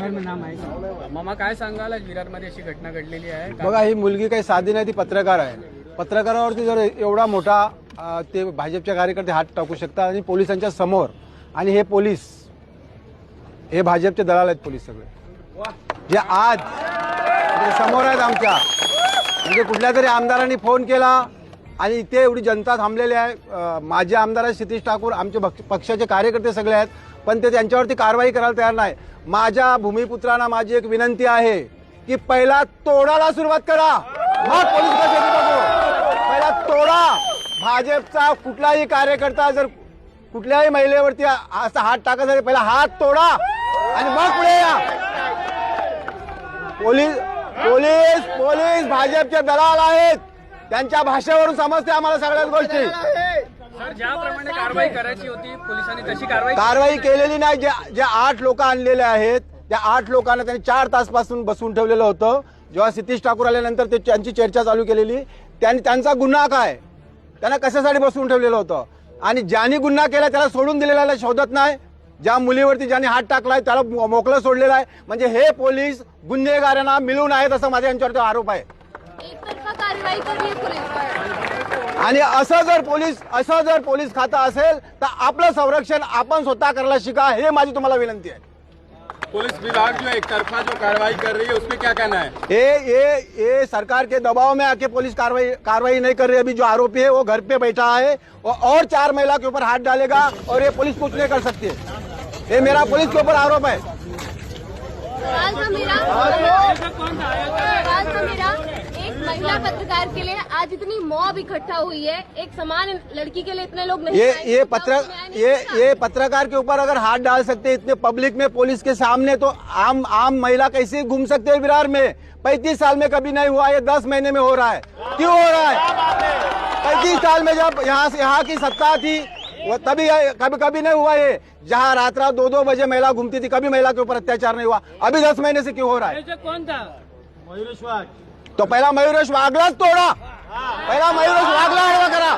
FIR में नाम आएगा। मामा काय सांगाल, आज विरारमध्ये अशी घटना घडलेली आहे? बघा, ही मुलगी काही साधी नाही, ती पत्रकार आहे. पत्रकारावरती जर एवढा मोठा ते भाजपच्या कार्यकर्ते हात टाकू शकतात आणि पोलिसांच्या समोर, आणि हे पोलीस हे भाजपचे दलाल आहेत पोलीस सगळे, जे आज समोर आहेत आमच्या. म्हणजे कुठल्या तरी आमदारांनी फोन केला आणि इथे एवढी जनता थांबलेली आहे. माझे आमदार आहेत क्षितिज ठाकूर, आमचे पक्षाचे कार्यकर्ते सगळे आहेत, पण ते त्यांच्यावरती कारवाई करायला तयार नाही. माझ्या भूमिपुत्रांना माझी एक विनंती आहे की पहिला तोडाला सुरुवात करा, मग पोलीस कसे बघू. पहिला तोडा. भाजपचा कुठलाही कार्यकर्ता जर कुठल्याही महिलेवरती असा हात टाकत असेल, पहिला हात तोडा आणि मग पुढे या. पोलीस पोलीस पोलीस भाजपचे दलाल आहेत. त्यांच्या भाषेवरून समजते आम्हाला सगळ्याच गोष्टी. सर, ज्याप्रमाणे कारवाई करायची होती पोलिसांनी तशी कारवाई केलेली नाही. जे 8 लोक आणलेले आहेत, त्या 8 लोकांना त्यांनी 4 तासपासून बसवून ठेवलेलं होतं. जेव्हा क्षितिज ठाकूर आल्यानंतर ते त्यांची चर्चा चालू केलेली. त्यांचा गुन्हा काय, त्यांना कशासाठी बसवून ठेवलेलं होतं, आणि ज्यांनी गुन्हा केला त्याला सोडून दिलेला शोधत नाही. ज्या मुलीवरती ज्यांनी हात टाकलाय त्याला मोकळं सोडलेलं आहे. म्हणजे हे पोलीस गुन्हेगारांना मिळून आहेत असं माझ्या यांच्यावरती आरोप आहे. एकतर्फा कारवाई करली पोलीस. आणि असं जर पोलीस खातं असेल तर आपलं संरक्षण आपण स्वतः करायला शिका, हे माझी तुम्हाला विनंती आहे. पुलिस विभाग जो एक तरफा जो कार्रवाई कर रही है उसमें क्या कहना है? ये सरकार के दबाव में आके पुलिस कार्रवाई नहीं कर रही. अभी जो आरोपी है वो घर पे बैठा है और 4 महिला के ऊपर हाथ डालेगा और ये पुलिस कुछ नहीं कर सकती है. ये मेरा पुलिस के ऊपर आरोप है. सवाल था मेरा एक महिला पत्रकार के लिए आज इतनी मॉब इकट्ठा हुई है, एक समान लड़की के लिए इतने लोग नहीं आए. ये पत्रकार के ऊपर अगर हाथ डाल सकते हैं इतने पब्लिक में पुलिस के सामने, तो आम महिला कैसे घूम सकते हैं विरार में? 35 साल में कभी नहीं हुआ, ये 10 महीने में हो रहा है. क्यों हो रहा है? 35 साल में जब यहाँ की सत्ता थी वो तभी कभी नहीं हुआ. ये जहाँ रात 2-2 बजे महिला घूमती थी, कभी महिला के ऊपर अत्याचार नहीं हुआ. अभी 10 महीने से क्यों हो रहा है? कौन था? मयूरेश वाघ. तो पहिला मयूरेश वाघलाच तोडा. पहिला मयूरेश वाघला आडवा करा.